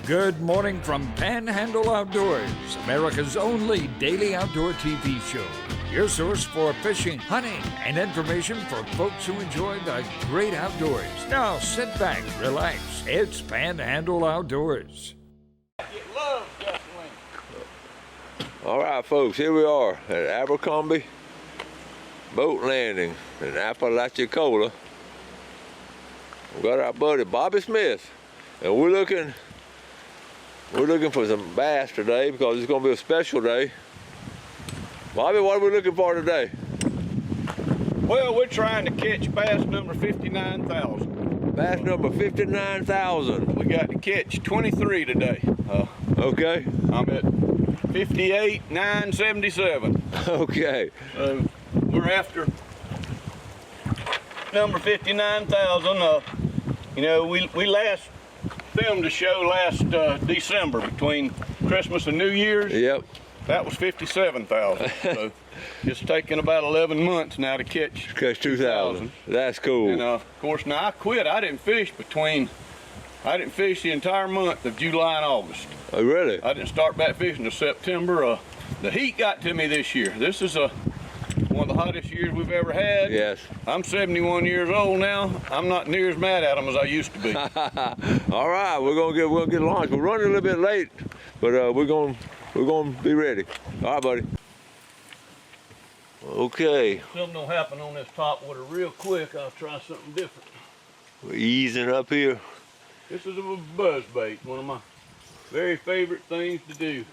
Good morning from Panhandle Outdoors, America's only daily outdoor TV show. Your source for fishing, hunting, and information for folks who enjoy the great outdoors. Now sit back, relax. It's Panhandle Outdoors. All right, folks, here we are at Abercrombie Boat Landing in Apalachicola. We got our buddy Bobby Smith, and we're looking for some bass today because it's going to be a special day. Bobby, what are we looking for today? Well, we're trying to catch bass number 59,000. Bass number 59,000. We got to catch 23 today. Okay. I'm at 58,977. Okay. We're after number 59,000. You know, we last filmed a show last December between Christmas and New Year's. Yep. That was 57,000. So it's taken about 11 months now to catch 2,000. That's cool. And of course, now I quit. I didn't fish the entire month of July and August. Oh, really? I didn't start back fishing until September. The heat got to me this year. This is one of the hottest years we've ever had. Yes. I'm 71 years old now. I'm not near as mad at them as I used to be. All right, we'll get launched. We're running a little bit late, but we're gonna be ready. All right, buddy. Okay. Something will happen on this top water real quick. I'll try something different. We're easing up here. This is a buzz bait, one of my very favorite things to do.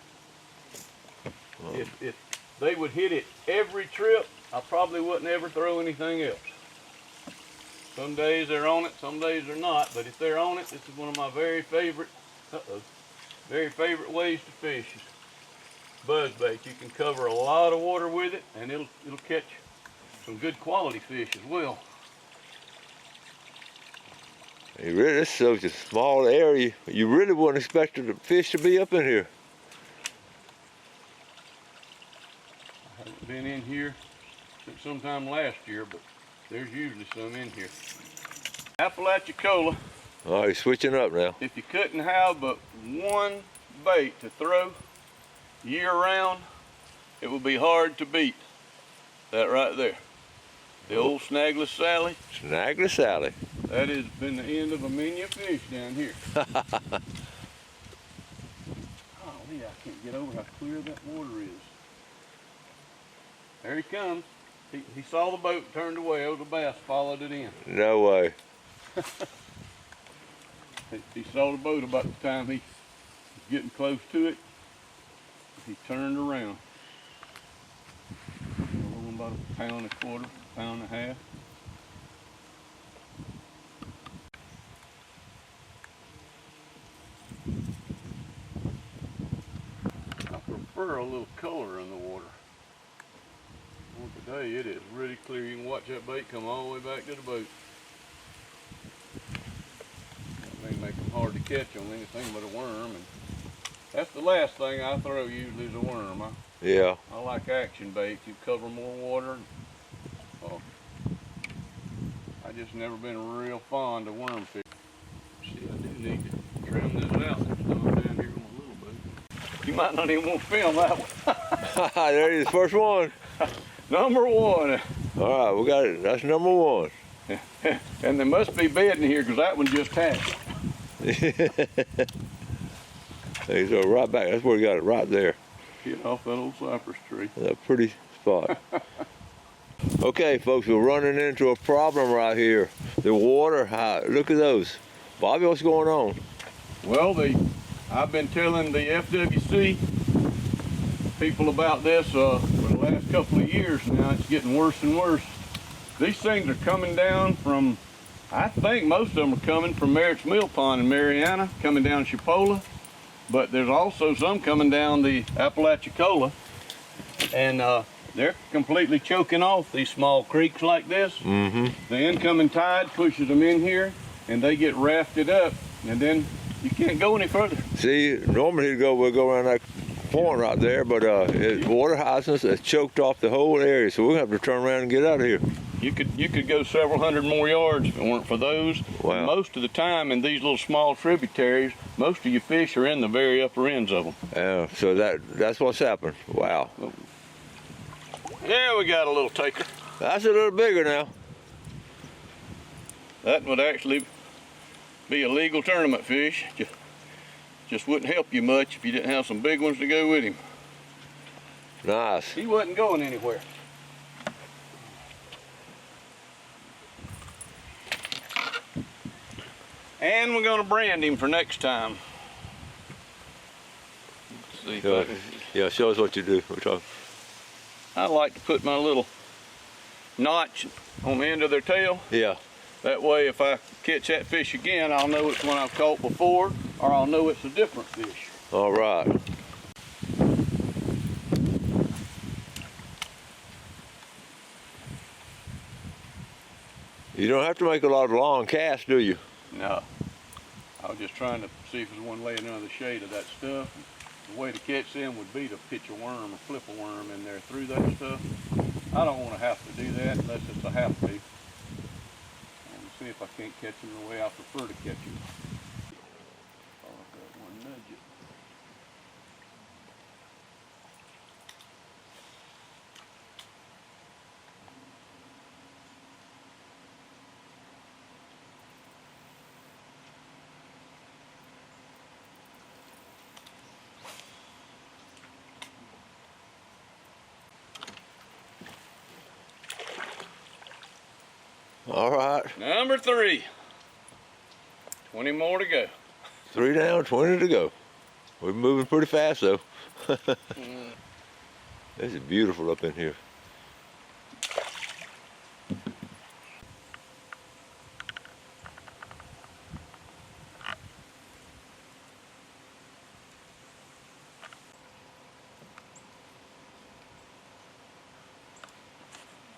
If they would hit it every trip, I probably wouldn't ever throw anything else. Some days they're on it, some days they're not, but if they're on it, this is one of my very favorite ways to fish. Buzz bait. You can cover a lot of water with it, and it'll catch some good quality fish as well. This is such a small area. You really wouldn't expect the fish to be up in here. I haven't been in here since sometime last year, but there's usually some in here. Apalachicola. Oh, he's switching up now. If you couldn't have but one bait to throw year round, it would be hard to beat that right there. The old Snagless Sally. Snagless Sally. That has been the end of a many a fish down here. Golly, I can't get over how clear that water is. There he comes. He saw the boat, turned away. Oh, the bass followed it in. No way. He saw the boat about the time he was getting close to it. He turned around. About a pound and a quarter, pound and a half. I prefer a little color in the water. Well, today it is really clear. You can watch that bait come all the way back to the boat. That may make them hard to catch on anything but a worm. And that's the last thing I throw usually is a worm. Yeah. I like action baits. You cover more water. I just never been real fond of worm fish. See, I do need to trim this out. There's some down here on a little bit. You might not even want to film that one. There he is, first one. Number one. All right, we got it. That's number one. And there must be bedding here because that one just hatched. He's right back. That's where we got it, right there. Get off that old cypress tree. A pretty spot. Okay, folks, we're running into a problem right here. The water high. Look at those. Bobby, what's going on? Well, I've been telling the FWC people about this for the last couple of years now. It's getting worse and worse. These things are coming down from, I think most of them are coming from Merritt's Mill Pond in Mariana, coming down Chipola. But there's also some coming down the Apalachicola, and they're completely choking off these small creeks like this. Mm-hmm. The incoming tide pushes them in here, and they get rafted up, and then you can't go any further. See, normally we'll go around that point right there, but water hyacinths has choked off the whole area, so we'll have to turn around and get out of here. You could go several hundred more yards if it weren't for those. Wow. And most of the time in these little small tributaries, most of your fish are in the very upper ends of them. Yeah, so that's what's happened. Wow. Yeah, we got a little taker. That's a little bigger now. That would actually be a legal tournament fish. Just wouldn't help you much if you didn't have some big ones to go with him. Nice. He wasn't going anywhere. And we're gonna brand him for next time. Let's see if I can- Yeah, show us what you do. We're talking. I like to put my little notch on the end of their tail. Yeah. That way if I catch that fish again, I'll know it's one I've caught before, or I'll know it's a different fish. All right. You don't have to make a lot of long casts, do you? No. I was just trying to see if there's one laying under the shade of that stuff. The way to catch them would be to pitch a worm or flip a worm in there through that stuff. I don't want to have to do that unless it's a have to. I want to see if I can't catch them the way I prefer to catch them. Oh, I've got one nudge it. All right. Number 3. 20 more to go. 3 down, 20 to go. We're moving pretty fast though. This is beautiful up in here.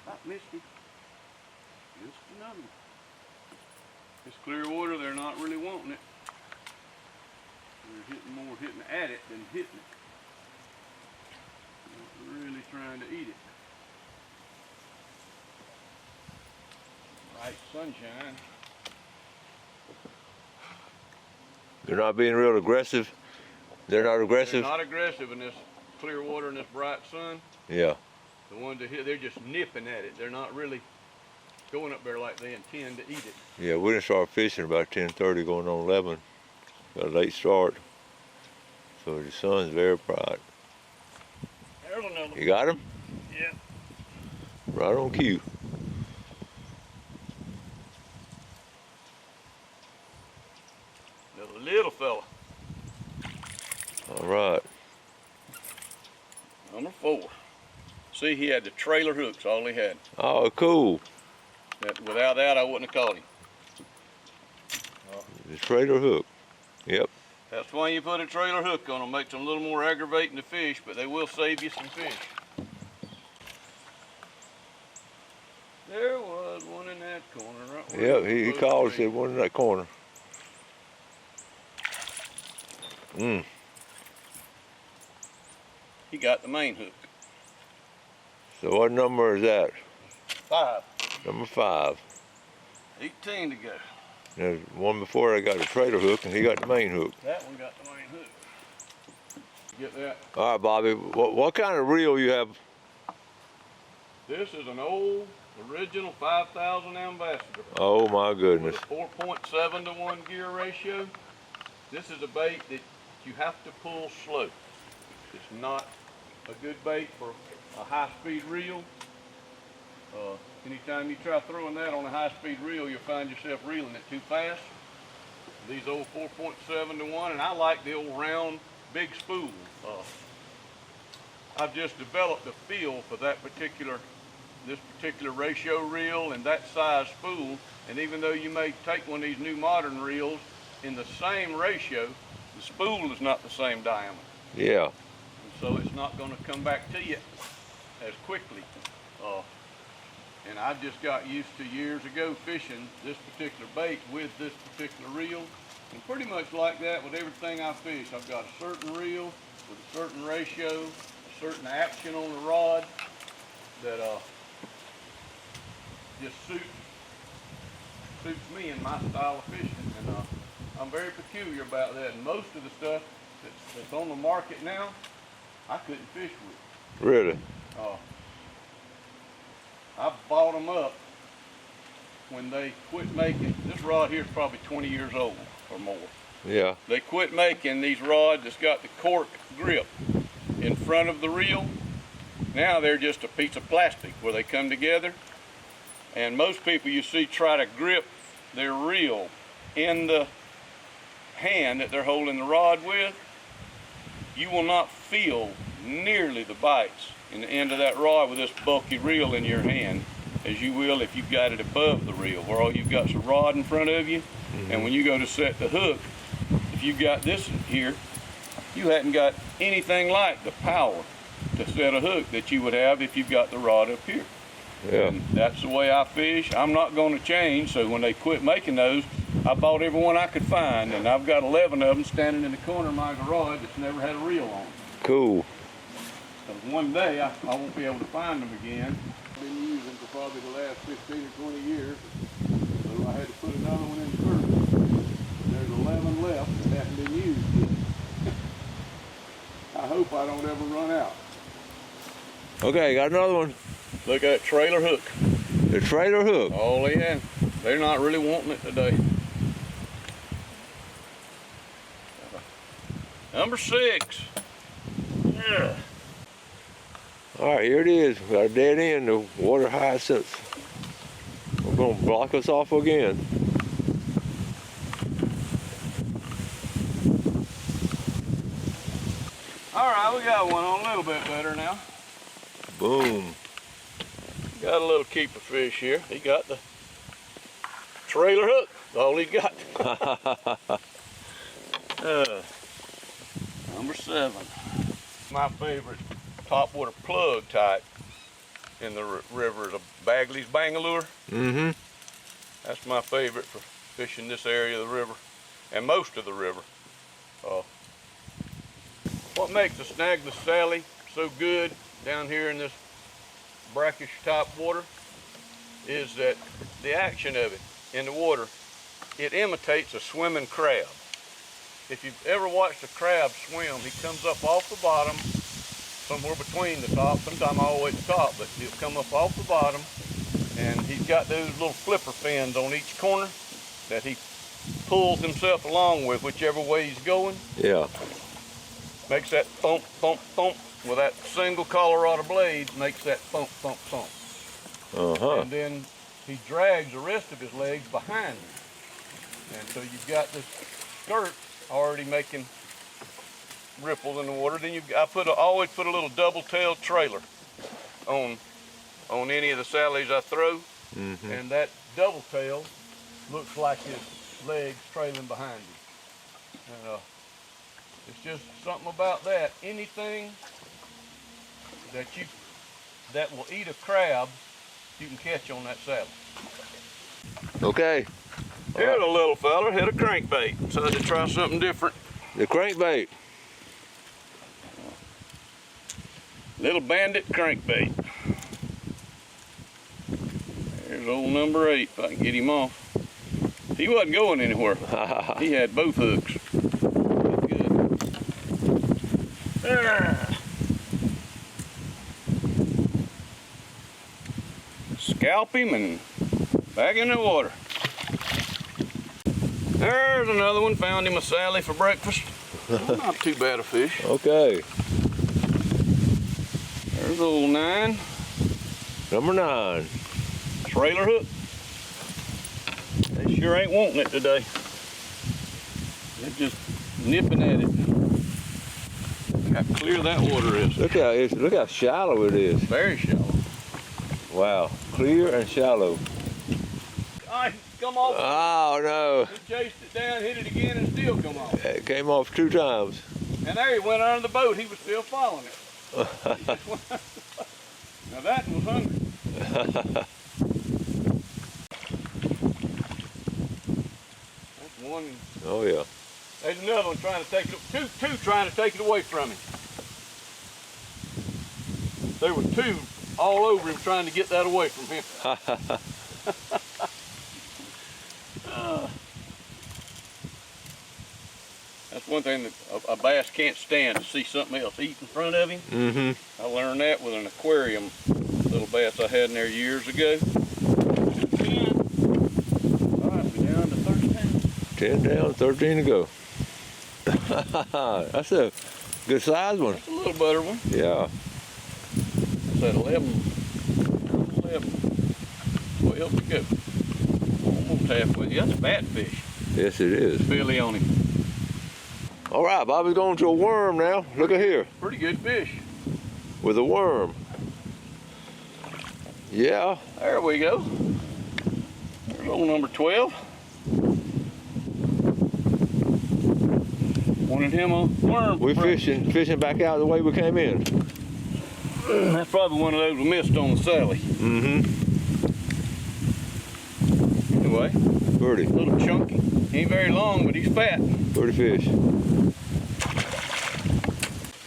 Not missed him. Just another one. This clear water, they're not really wanting it. They're hitting at it than hitting it. Not really trying to eat it. Bright sunshine. They're not being real aggressive. They're not aggressive. They're not aggressive in this clear water and this bright sun. Yeah. The ones that hit, they're just nipping at it. They're not really going up there like they intend to eat it. Yeah, we didn't start fishing about 10:30, going on 11. Got a late start. So the sun's very bright. There's another You got him? Yeah. Right on cue. Another little fella. All right. Number 4. See, he had the trailer hooks, all he had. Oh, cool. Without that, I wouldn't have caught him. The trailer hook. Yep. That's why you put a trailer hook on them. Makes them a little more aggravating to fish, but they will save you some fish. There was one in that corner, right where Yep, he called and said one in that corner. He got the main hook. So what number is that? 5. Number 5. 18 to go. There's one before I got the trailer hook and he got the main hook. That one got the main hook. Get that? All right, Bobby, what kind of reel you have? This is an old, original 5,000 Ambassador. Oh my goodness. With a 4.7 to 1 gear ratio. This is a bait that you have to pull slow. It's not a good bait for a high-speed reel. Anytime you try throwing that on a high-speed reel, you'll find yourself reeling it too fast. These old 4.7 to 1, and I like the old round, big spool. I've just developed a feel for this particular ratio reel and that size spool. And even though you may take one of these new modern reels in the same ratio, the spool is not the same diameter. Yeah. And so it's not going to come back to you as quickly. And I just got used to years ago fishing this particular bait with this particular reel. And pretty much like that with everything I fish. I've got a certain reel with a certain ratio, a certain action on the rod that just suits me and my style of fishing, and I'm very peculiar about that. And most of the stuff that's on the market now, I couldn't fish with. Really? I bought them up when they quit making. This rod here is probably 20 years old or more. Yeah. They quit making these rods that's got the cork grip in front of the reel. Now they're just a piece of plastic where they come together. And most people you see try to grip their reel in the hand that they're holding the rod with. You will not feel nearly the bites in the end of that rod with this bulky reel in your hand as you will if you've got it above the reel, where all you've got is a rod in front of you. And when you go to set the hook, if you've got this here, you hadn't got anything like the power to set a hook that you would have if you've got the rod up here. Yeah. And that's the way I fish. I'm not going to change, so when they quit making those, I bought every one I could find, and I've got 11 of them standing in the corner of my garage that's never had a reel on. Cool. Because one day I won't be able to find them again. I've been using for probably the last 15 or 20 years, so I had to put another one in service. There's 11 left that haven't been used yet. I hope I don't ever run out. Okay, got another one. Look at that trailer hook. The trailer hook. Oh yeah, they're not really wanting it today. Number 6. Yeah. All right, here it is. We got a dead end, the water hyacinth. We're gonna block us off again. All right, we got one on a little bit better now. Boom. Got a little keeper fish here. He got the trailer hook. That's all he got. Number 7. My favorite topwater plug type in the river is a Bagley's Bangalore. Mm-hmm. That's my favorite for fishing this area of the river and most of the river. What makes the snagless Sally so good down here in this brackish type water is that the action of it in the water, it imitates a swimming crab. If you've ever watched a crab swim, he comes up off the bottom, somewhere between the top, sometimes all the way to the top, but he'll come up off the bottom, and he's got those little flipper fins on each corner that he pulls himself along with whichever way he's going. Yeah. Makes that thump, thump, thump. With that single Colorado blade, makes that thump, thump, thump. Uh-huh. And then he drags the rest of his legs behind him. And so you've got this skirt already making ripples in the water. Then I always put a little double-tailed trailer on any of the sallies I throw. Mm-hmm. And that double tail looks like his legs trailing behind him. And it's just something about that. Anything that will eat a crab, you can catch on that saddle. Okay. Here's a little fella, hit a crankbait. Decided to try something different. The crankbait. Little bandit crankbait. There's old number 8, if I can get him off. He wasn't going anywhere. He had both hooks. Good. Scalp him and back in the water. There's another one. Found him a Sally for breakfast. Not too bad a fish. Okay. There's old 9. Number 9. Trailer hook. They sure ain't wanting it today. They're just nipping at it. Look how clear that water is. Look how shallow it is. Very shallow. Wow, clear and shallow. Come off. Oh no. He chased it down, hit it again, and still come off. It came off 2 times. And there he went under the boat. He was still following it. Now that was hungry. That's one. Oh yeah. There's another one trying to take it. Two trying to take it away from him. There were 2 all over him trying to get that away from him. That's one thing that a bass can't stand, to see something else eat in front of him. Mm-hmm. I learned that with an aquarium little bass I had in there years ago. 10. All right, we're down to 13. 10 down, 13 to go. That's a good size one. That's a little better one. Yeah. It's at 11, 12 to go. Almost halfway. Yeah, that's a fat fish. Yes, it is. Billy on him. All right, Bobby's going to a worm now. Look at here. Pretty good fish. With a worm. Yeah. There we go. There's little number 12. Wanted him a worm. We fishing back out the way we came in. That's probably one of those we missed on the Sally. Mm-hmm. Anyway, Pretty. a little chunky. He ain't very long, but he's fat. Pretty fish.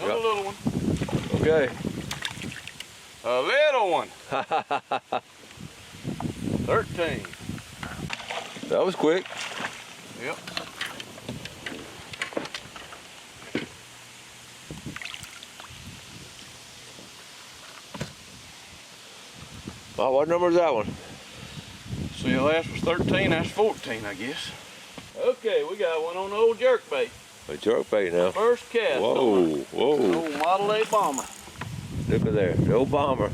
Another little one. Okay. A little one. 13. That was quick. Yep. Oh, what number is that one? See, the last was 13, that's 14, I guess. Okay, we got one on the old jerkbait. A jerkbait now. First cast. Whoa, whoa. Old Model A bomber. Look at there, the old bomber.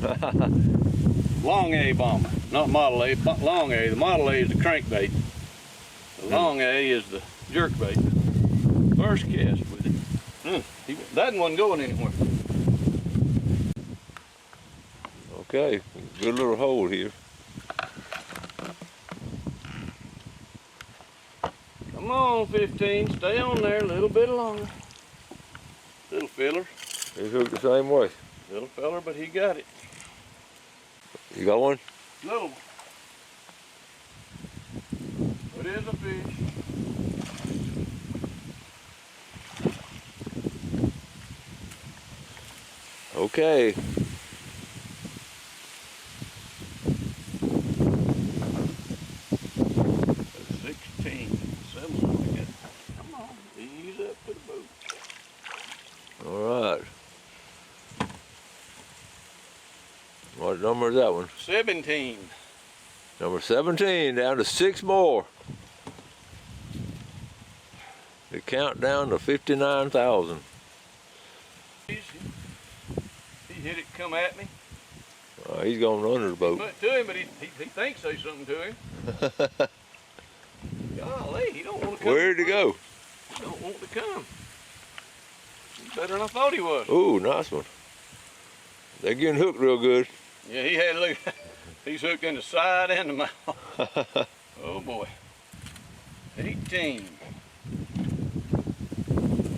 Long A bomber, not Model A, long A. The Model A is the crankbait. The long A is the jerkbait. First cast with it. That one wasn't going anywhere. Okay, good little hole here. Come on, 15, stay on there a little bit longer. Little filler. He's hooked the same way. Little feller, but he got it. You got one? Little one. It is a fish. Okay. Come on, ease up to the boat. All right. What number is that one? 17. Number 17, down to 6 more. The countdown to 59,000. He hit it, come at me. He's going under the boat. Went to him, but he thinks there's something to him. Golly, he don't want to come. Where'd he go? He don't want to come. He's better than I thought he was. Ooh, nice one. They're getting hooked real good. Yeah, he had, look, he's hooked in the side and the mouth. Oh boy. 18.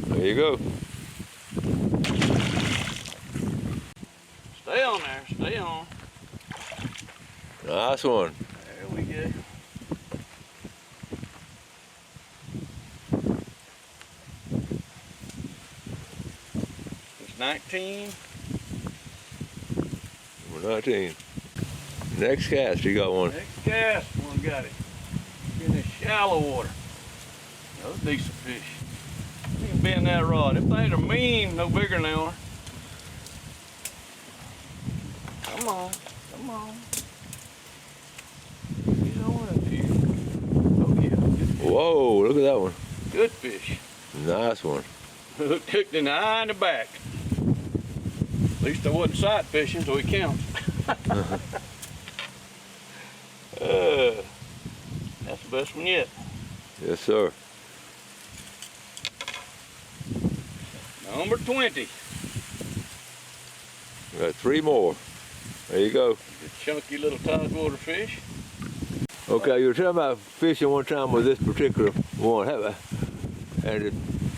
There you go. Stay on there, stay on. Nice one. There we go. It's 19. Number 19. Next cast, you got one. Next cast, one got it. In the shallow water. Another decent fish. You can bend that rod. Them things are mean, no bigger than they are. Come on, come on. He's on up here. Oh yeah, good fish. Whoa, look at that one. Good fish. Nice one. Hooked in the eye and the back. At least I wasn't sight fishing, so it counts. That's the best one yet. Yes, sir. Number 20. We got 3 more. There you go. The chunky little tidewater fish. Okay, you were talking about fishing one time with this particular one, and the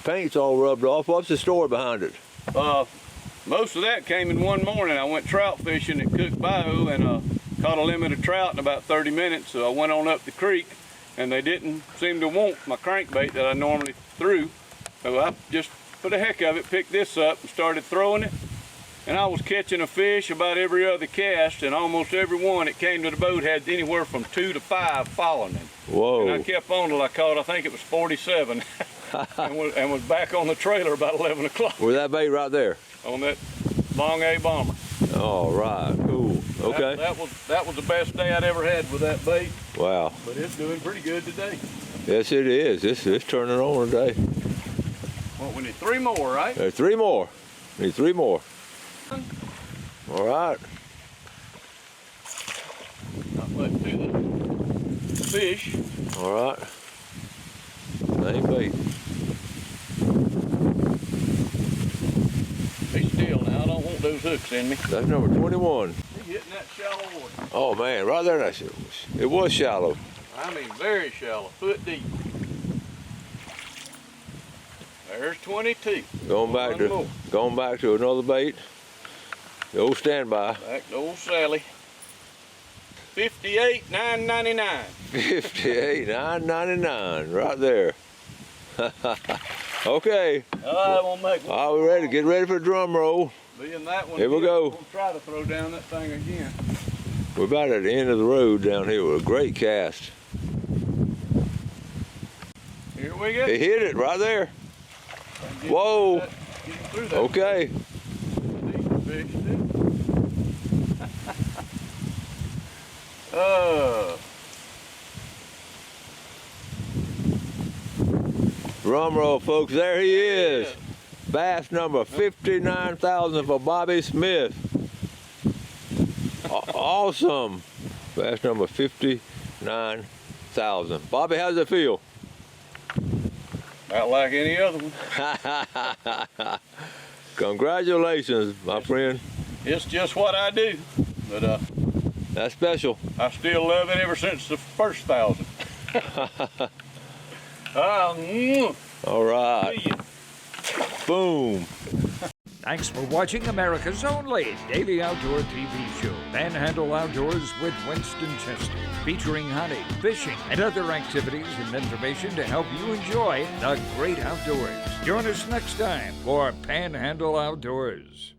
paint's all rubbed off. What's the story behind it? Most of that came in one morning. I went trout fishing at Cook Bayou and caught a limit of trout in about 30 minutes. So I went on up the creek and they didn't seem to want my crankbait that I normally threw. So I just, for the heck of it, picked this up and started throwing it. And I was catching a fish about every other cast, and almost every one that came to the boat had anywhere from 2 to 5 following him. Whoa. And I kept on till I caught, I think it was 47, and was back on the trailer about 11 o'clock. Was that bait right there? On that long A bomber. All right, cool. Okay. That was the best day I'd ever had with that bait. Wow. But it's doing pretty good today. Yes, it is. It's turning on today. Well, we need 3 more, right? There's 3 more. Need 3 more. All right. Not much to the fish. All right. Same bait. Be still now. I don't want those hooks in me. That's number 21. He's hitting that shallow water. Oh man, right there. It was shallow. I mean, very shallow, foot deep. There's 22. Going back to another bait. The old standby. Back to old Sally. 58,999. 58,999, right there. Okay. I won't make one. Are we ready? Get ready for the drum roll. Being that one, Here we go. We'll try to throw down that thing again. We're about at the end of the road down here with a great cast. Here we go. He hit it right there. Whoa. Get him through that. Okay. Decent fish, too. Drum roll, folks. There he is. Bass number 59,000 for Bobby Smith. Awesome. Bass number 59,000. Bobby, how's it feel? About like any other one. Congratulations, my friend. It's just what I do. But That's special. I still love it ever since the first 1,000. All right. See ya. Boom. Thanks for watching America's only daily outdoor TV show, Panhandle Outdoors with Winston Chester, featuring hunting, fishing, and other activities and information to help you enjoy the great outdoors. Join us next time for Panhandle Outdoors.